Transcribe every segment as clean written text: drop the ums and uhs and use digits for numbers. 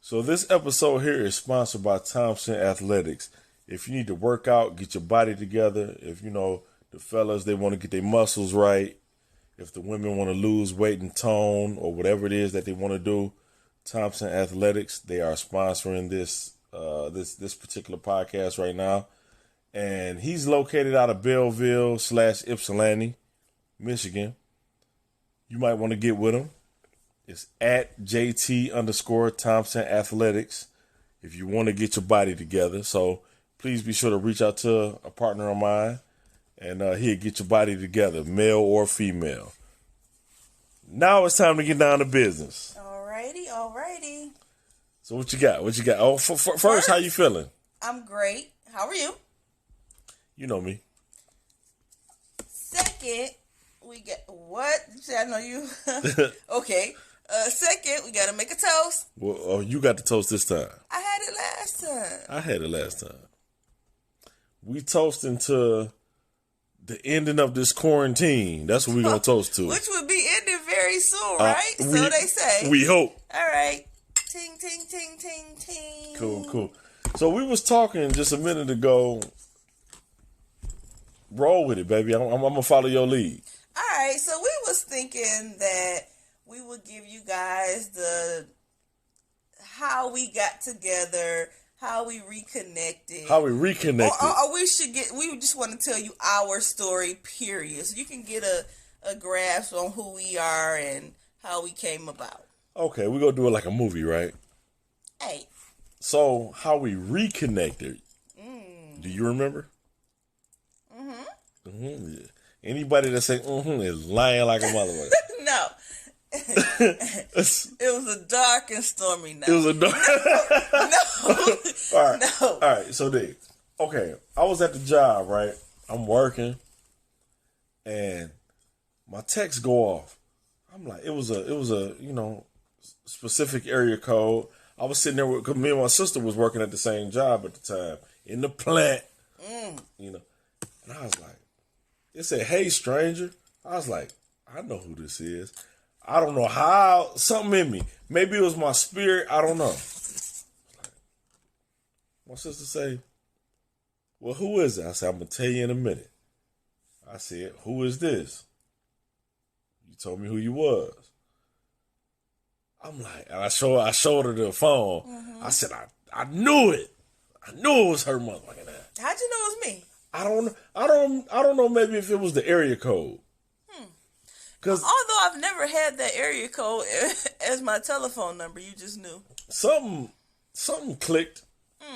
So this episode here is sponsored by Thompson Athletics. If you need to work out, get your body together, if the fellas, they want to get their muscles right, if the women want to lose weight and tone or whatever it is that they want to do, Thompson Athletics, they are sponsoring this particular podcast right now. And he's located out of Belleville / Ypsilanti, Michigan. You might want to get with him. It's at JT_Thompson Athletics if you want to get your body together. So please be sure to reach out to a partner of mine and he'll get your body together, male or female. Now it's time to get down to business. Alrighty. So what you got? Oh, first, how you feeling? I'm great. How are you? You know me. Second, we got what? I know you. Okay. Second, we gotta make a toast. Well, you got the toast this time. I had it last time. I had it last time. We toasting to the ending of this quarantine. That's what we're gonna toast to. Which would be ending very soon, right? So they say. We hope. All right. Ting, ting, ting, ting, ting. Cool. So we was talking just a minute ago. Roll with it, baby. I'm gonna follow your lead. All right. So we was thinking that we would give you guys how we got together, how we reconnected. Or we just want to tell you our story, period. So you can get a grasp on who we are and how we came about. Okay, we're going to do it like a movie, right? Hey. So, how we reconnected. Do you remember? Yeah. Anybody that say is lying like a motherfucker. No. It was a dark and stormy night. It was a dark. No. All right. No. All right. So okay, I was at the job, right? I'm working, and my text go off. I'm like, it was a specific area code. I was sitting there because me and my sister was working at the same job at the time in the plant, and I was like, it said, "Hey, stranger." I was like, I know who this is. I don't know how, something in me. Maybe it was my spirit. I don't know. My sister say, "Well, who is it?" I said, "I'm going to tell you in a minute." I said, "Who is this?" You told me who you was. I'm like, and I showed her the phone. I said, I knew it. I knew it was her motherfucking ass. How'd you know it was me? I don't know maybe if it was the area code. Although I've never had that area code as my telephone number, you just knew. Something clicked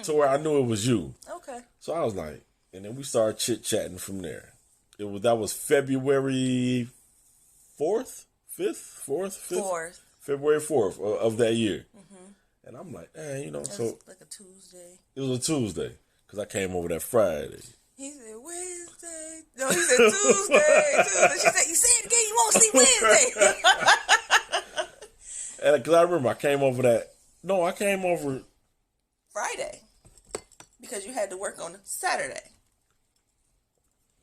to where I knew it was you. Okay. So I was like, and then we started chit-chatting from there. That was February 4th? February 4th of that year. And I'm like, it was like a Tuesday. It was a Tuesday because I came over that Friday. He said Wednesday. No, he said Tuesday. She said, "You said it again. You won't see Wednesday." And because I remember I came over Friday because you had to work on Saturday.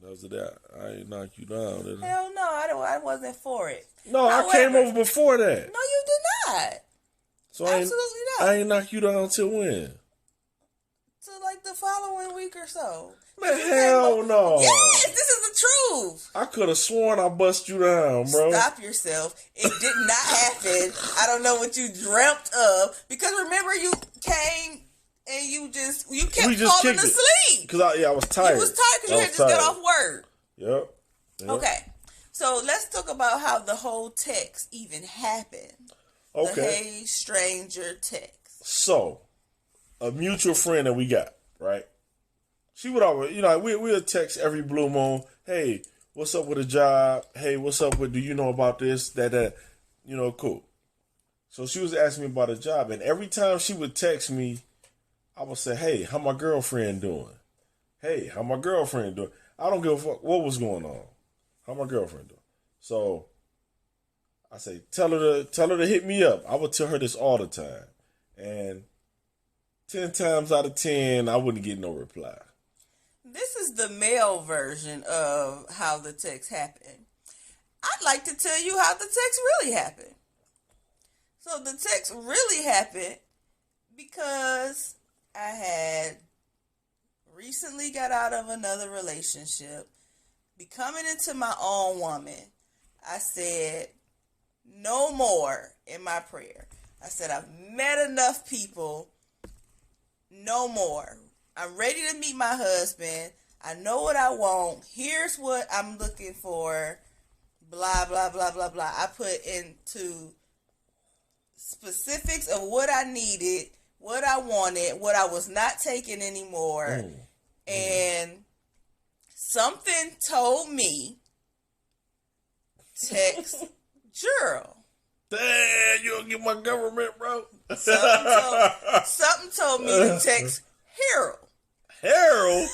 That was that. I ain't knock you down, did I? Hell no, I wasn't for it. No, However, I came over before that. No, you did not. So Absolutely not. I ain't knock you down till when? Till like the following week or so. Man, hell no. Yes, this is the truth. I could have sworn I bust you down, bro. Stop yourself. It did not happen. I don't know what you dreamt of. Because remember, you came and you kept falling asleep. Because I was tired. You was tired because you had just got off work. Yep. Okay. So let's talk about how the whole text even happened. Okay. The hey stranger text. So, a mutual friend that we got, right? She would always, we'll text every blue moon. Hey, what's up with a job? Hey, what's up with, do you know about this, that, cool. So she was asking me about a job. And every time she would text me, I would say, hey, how my girlfriend doing? Hey, how my girlfriend doing? I don't give a fuck what was going on. How my girlfriend doing? So I say, tell her to hit me up. I would tell her this all the time. And 10 times out of 10, I wouldn't get no reply. This is the male version of how the text happened. I'd like to tell you how the text really happened. So the text really happened Because I had recently got out of another relationship, becoming into my own woman. I said no more in my prayer. I said I've met enough people. No more. I'm ready to meet my husband. I know what I want. Here's what I'm looking for. Blah, blah, blah, blah, blah. I put into specifics of what I needed, what I wanted, what I was not taking anymore. And something told me, text Gerald. Damn, you don't get my government, bro. Something told me to text Harold. Harold?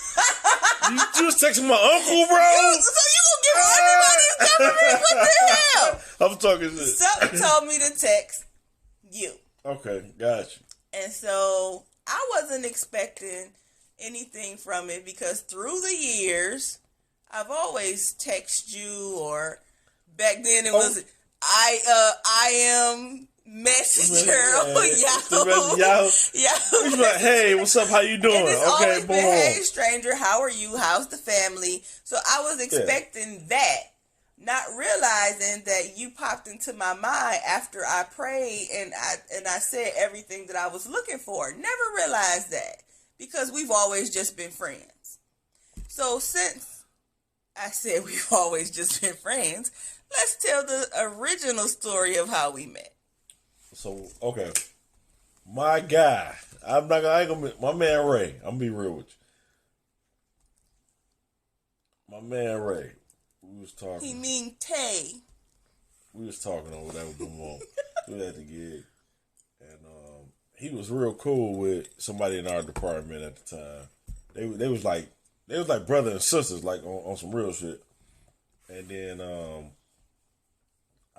you was texting my uncle, bro? So you gonna give everybody's government? What the hell? I'm talking shit. Something told me to text you. Okay, gotcha. And so I wasn't expecting anything from it because through the years, I've always texted you, or back then it was I am Messenger on Yahoo. He's like, hey, what's up? How you doing? And it's Okay, always been, hey, stranger, how are you? How's the family? So I was expecting that, not realizing that you popped into my mind after I prayed and I said everything that I was looking for. Never realized that because we've always just been friends. So since I said we've always just been friends, let's tell the original story of how we met. So, okay. My guy. I ain't gonna my man Ray. I'm gonna be real with you. My man Ray. We was talking. He mean Tay. We was talking over there with them on. We had the gig. And he was real cool with somebody in our department at the time. They was like brother and sisters, like on some real shit. And then I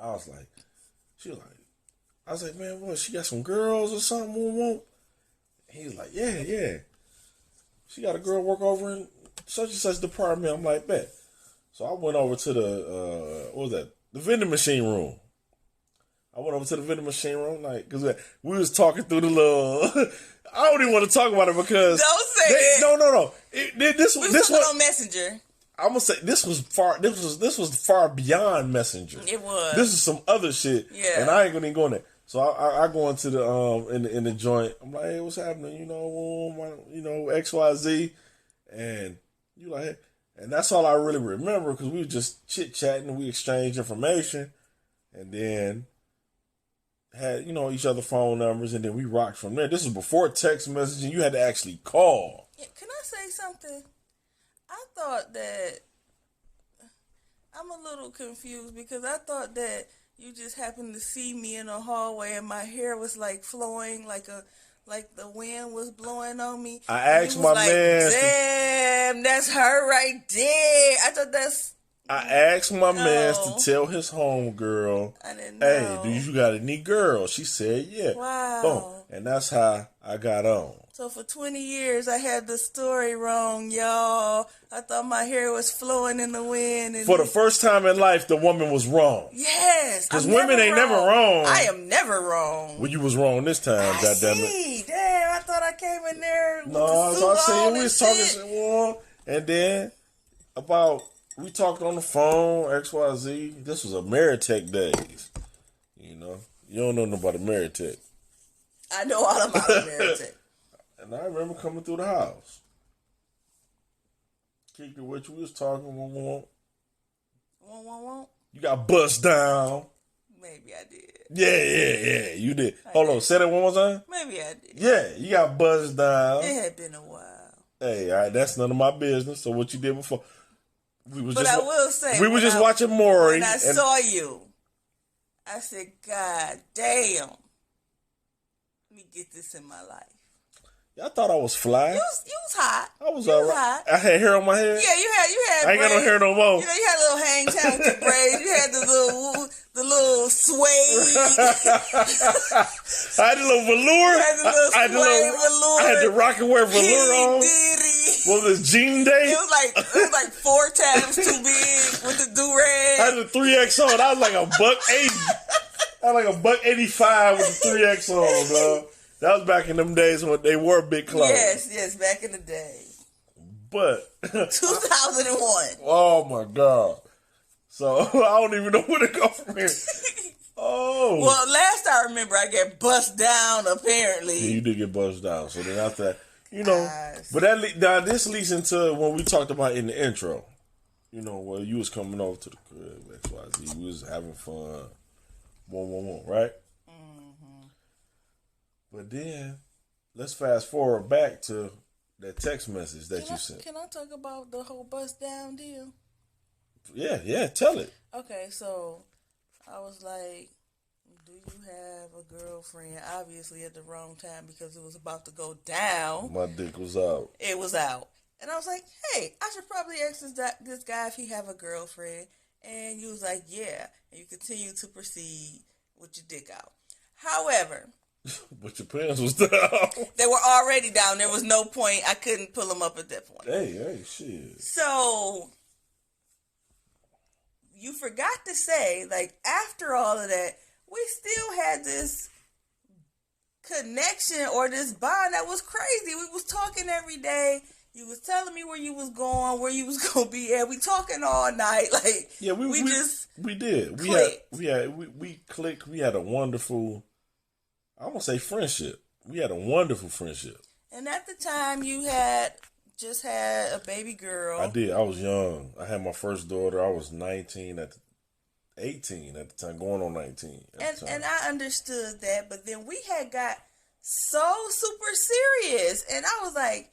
was like, I was like, man, what, she got some girls or something? He was like, yeah. She got a girl work over in such and such department. I'm like, bet. So I went over to the vending machine room. Like, because we was talking through the little, I don't even want to talk about it because. Don't say it. No. This was on Messenger. I'm gonna say this was far beyond Messenger. It was. This is some other shit. Yeah. And I ain't gonna even go in there. So I go into the in the joint. I'm like, hey, what's happening? XYZ, and you like, hey. And that's all I really remember because we were just chit chatting. We exchanged information, and then had each other phone numbers, and then we rocked from there. This is before text messaging. You had to actually call. Yeah, can I say something? I thought that I'm a little confused because I thought that you just happened to see me in a hallway and my hair was like flowing like the wind was blowing on me. I asked my man. Damn, that's her right there. I thought that's. I asked my man to tell his homegirl, I didn't know. Hey, do you got any girls? She said, yeah. Wow. Boom. And that's how I got on. So for 20 years, I had the story wrong, y'all. I thought my hair was flowing in the wind. And for the first time in life, the woman was wrong. Yes. Because women ain't never wrong. I am never wrong. Well, you was wrong this time, goddammit. Damn, I thought I came in there with no, the suit I said on we was talking, and then we talked on the phone, XYZ. This was Ameritech days. You don't know nothing about Ameritech. I know all about Ameritech. And I remember coming through the house. Kicked it with you. We was talking. Won't. You got bust down. Maybe I did. Yeah. You did. Hold on. Say that one more time. Maybe I did. Yeah, you got buzzed down. It had been a while. Hey, all right. That's none of my business. So what you did before? I will say. We were just watching Maury. When I saw you, I said, God damn. Let me get this in my life. I thought I was fly. You was hot. I was all right. Hot. I had hair on my head. Yeah, you had. I ain't got no hair no more. You had a little hang time with your braids. You had the little suede. I had the little velour. I had the rocket wear velour on. What was this, Jean Day? It was like 4 times too big with the do-rag. I had the 3X on. I was like $1.80. I had like $1.85 with the 3X on, bro. That was back in them days when they wore big clothes. Yes, back in the day. But 2001. Oh my God. So I don't even know where to go from here. Oh. Well, last I remember, I get bust down, apparently. Yeah, you did get buzzed down. So then after that, but now this leads into when we talked about in the intro. Where you was coming over to the crib, XYZ. We was having fun. Right? Mm-hmm. But then, let's fast forward back to that text message that you sent. Can I talk about the whole bust down deal? Yeah, tell it. Okay, so I was like, do you have a girlfriend? Obviously at the wrong time because it was about to go down. My dick was out. It was out. And I was like, hey, I should probably ask this guy if he have a girlfriend. And you was like, yeah. And you continue to proceed with your dick out. However... But your pants was down. They were already down. There was no point. I couldn't pull them up at that point. Hey, shit. So, you forgot to say, like, after all of that, we still had this connection or this bond that was crazy. We was talking every day. You was telling me where you was going, where you was going to be at. We talking all night. Like, yeah, we did. We clicked. We had a wonderful... I won't say friendship. We had a wonderful friendship. And at the time, you just had a baby girl. I did. I was young. I had my first daughter. I was 18 at the time, going on 19. And I understood that, but then we had got so super serious. And I was like,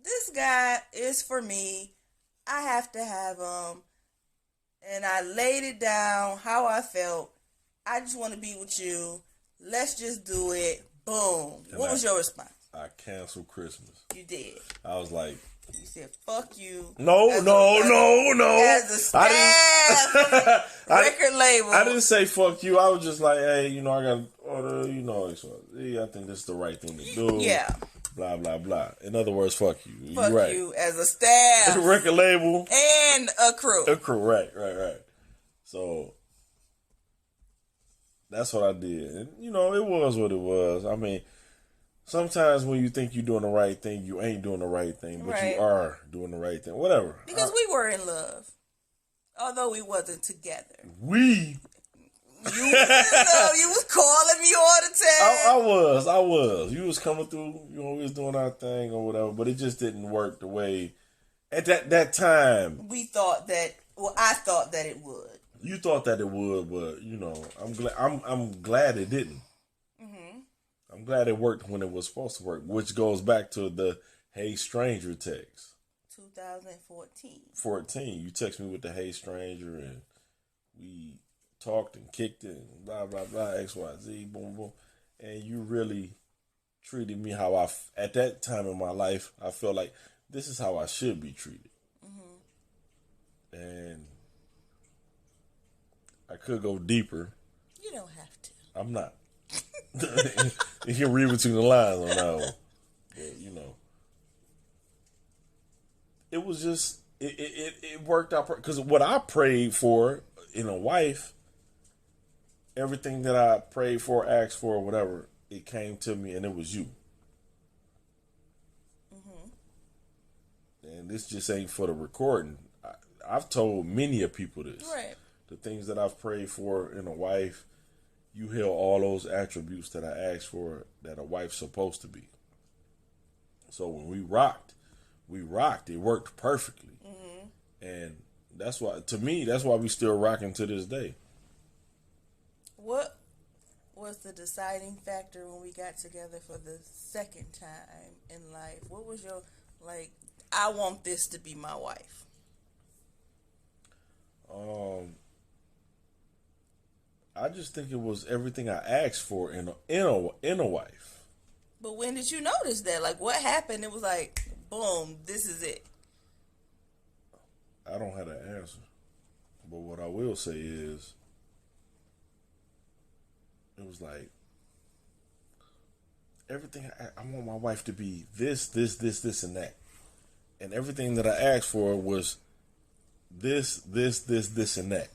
this guy is for me. I have to have him. And I laid it down how I felt. I just want to be with you. Let's just do it. Boom. What was your response? I canceled Christmas. You did. I was like... You said, fuck you. No. As a staff record label. I didn't say fuck you. I was just like, hey, I got to order, I think this is the right thing to do. Yeah. Blah, blah, blah. In other words, fuck you. Fuck right. you as a staff. Record label. And a crew. Right. So... That's what I did. And, it was what it was. I mean, sometimes when you think you're doing the right thing, you ain't doing the right thing, but you are doing the right thing. Whatever. Because we were in love. Although we wasn't together. We? You was in love. You was calling me all the time. I was. You was coming through, we was doing our thing or whatever, but it just didn't work the way, at that time. I thought that it would. You thought that it would, but I'm glad it didn't. Mm-hmm. I'm glad it worked when it was supposed to work, which goes back to the "Hey Stranger" text. 2014. 14. You text me with the "Hey Stranger" and we talked and kicked it and blah blah blah XYZ boom boom, and you really treated me how at that time in my life I felt like this is how I should be treated, and I could go deeper. You don't have to. I'm not. You can read between the lines on that one. But, it was just, it worked out. Because what I prayed for in a wife, everything that I prayed for, asked for, whatever, it came to me and it was you. And this just ain't for the recording. I've told many of people this. Right. The things that I've prayed for in a wife, you held all those attributes that I asked for that a wife's supposed to be. So when we rocked. It worked perfectly. And that's why, to me, that's why we still rocking to this day. What was the deciding factor when we got together for the second time in life? What was your, I want this to be my wife? I just think it was everything I asked for in a wife. But when did you notice that? Like, what happened? It was like, boom, this is it. I don't have an answer. But what I will say is, it was like, everything, I want my wife to be this, and that. And everything that I asked for was this, and that.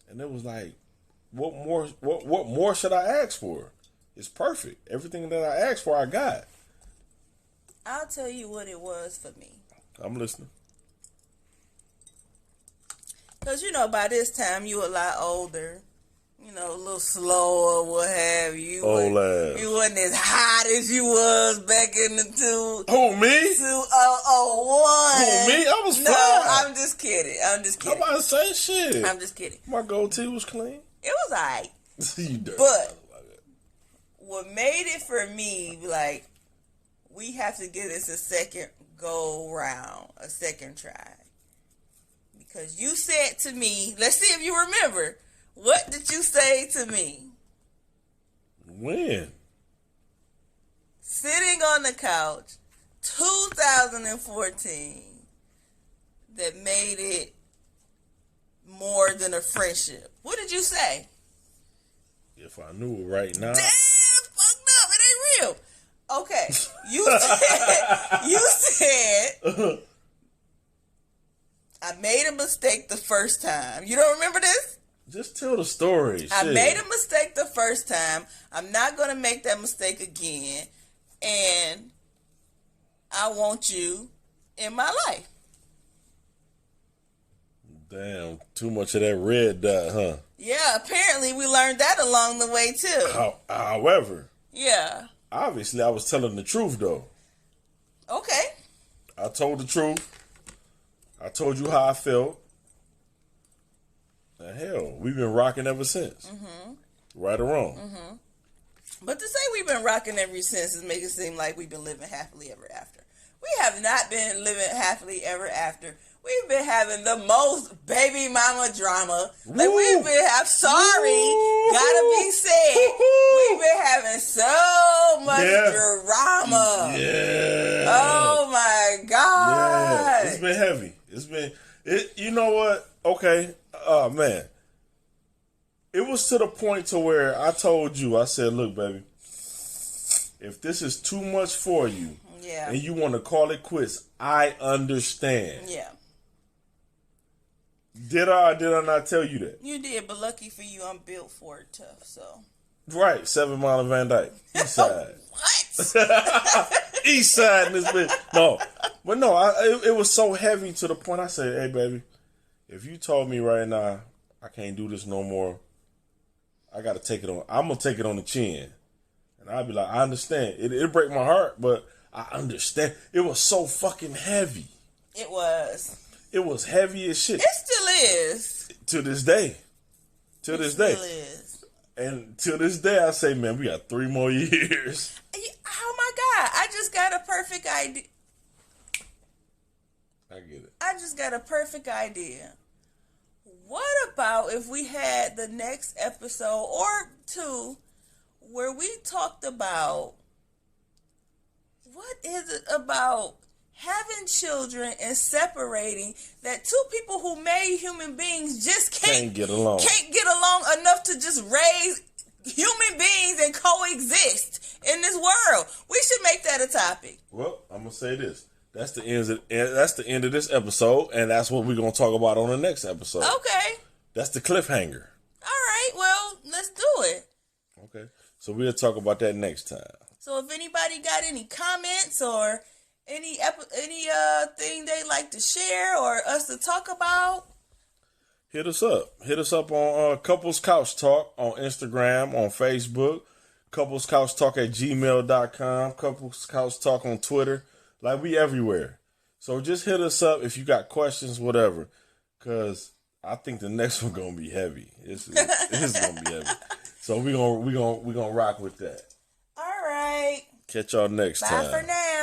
And it was like, what more should I ask for? It's perfect. Everything that I asked for, I got. I'll tell you what it was for me. I'm listening. Because, by this time, you a lot older. A little slower, what have you. Old ass. You wasn't as hot as you was back in the Who, me? 2001. Who, me? I was No, fine. I'm just kidding. I'm about to say shit. I'm just kidding. My goatee was clean. It was alright. You dirty. But what made it for me, like, we have to give this a second go round, a second try. Because you said to me, let's see if you remember, what did you say to me? When? Sitting on the couch, 2014, that made it more than a friendship. What did you say? If I knew it right now. Damn, it's fucked up. It ain't real. Okay. You said, I made a mistake the first time. You don't remember this? Just tell the story. I Shit. made a mistake the first time. I'm not going to make that mistake again. And I want you in my life. Damn, too much of that red dot, huh? Yeah, apparently we learned that along the way, too. However, Yeah. obviously I was telling the truth, though. Okay. I told the truth. I told you how I felt. And hell, we've been rocking ever since. Mm-hmm. Right or wrong. Mm-hmm. But to say we've been rocking ever since is making it seem like we've been living happily ever after. We have not been living happily ever after. We've been having the most baby mama drama. Like, we've been, I'm sorry, gotta be said. We've been having so much drama. Yeah. Oh my God. Yeah. It's been heavy. You know what? Okay. Oh, man. It was to the point to where I told you, I said, look, baby, if this is too much for you and you want to call it quits, I understand. Yeah. Did I or did I not tell you that? You did, but lucky for you, I'm built for it tough, so. Right, 7 Mile and Van Dyke. East side. What? East side in this bitch. No. But no, it was so heavy to the point I said, hey, baby, if you told me right now I can't do this no more, I got to take it on. I'm going to take it on the chin. And I'll be like, I understand. It'll break my heart, but I understand. It was so fucking heavy. It was. It was heavy as shit. It still is. To this day. To this day. It still is. And to this day, I say, man, we got 3 more years. Oh my God. I just got a perfect idea. I get it. I just got a perfect idea. What about if we had the next episode or 2 where we talked about what is it about having children and separating that 2 people who made human beings just can't get along enough to just raise human beings and coexist in this world. We should make that a topic. Well, I'm gonna say this. That's the end of this episode, and that's what we're gonna talk about on the next episode. Okay. That's the cliffhanger. All right. Well, let's do it. Okay. So we'll talk about that next time. So if anybody got any comments or any thing they'd like to share or us to talk about, hit us up. Hit us up on Couples Couch Talk on Instagram, on Facebook, Couples Couch Talk at gmail.com, Couples Couch Talk on Twitter. Like, we everywhere. So just hit us up if you got questions, whatever. Because I think the next one gonna be heavy. It's gonna be heavy. So we gonna rock with that. all right. Catch y'all next time. Bye for now.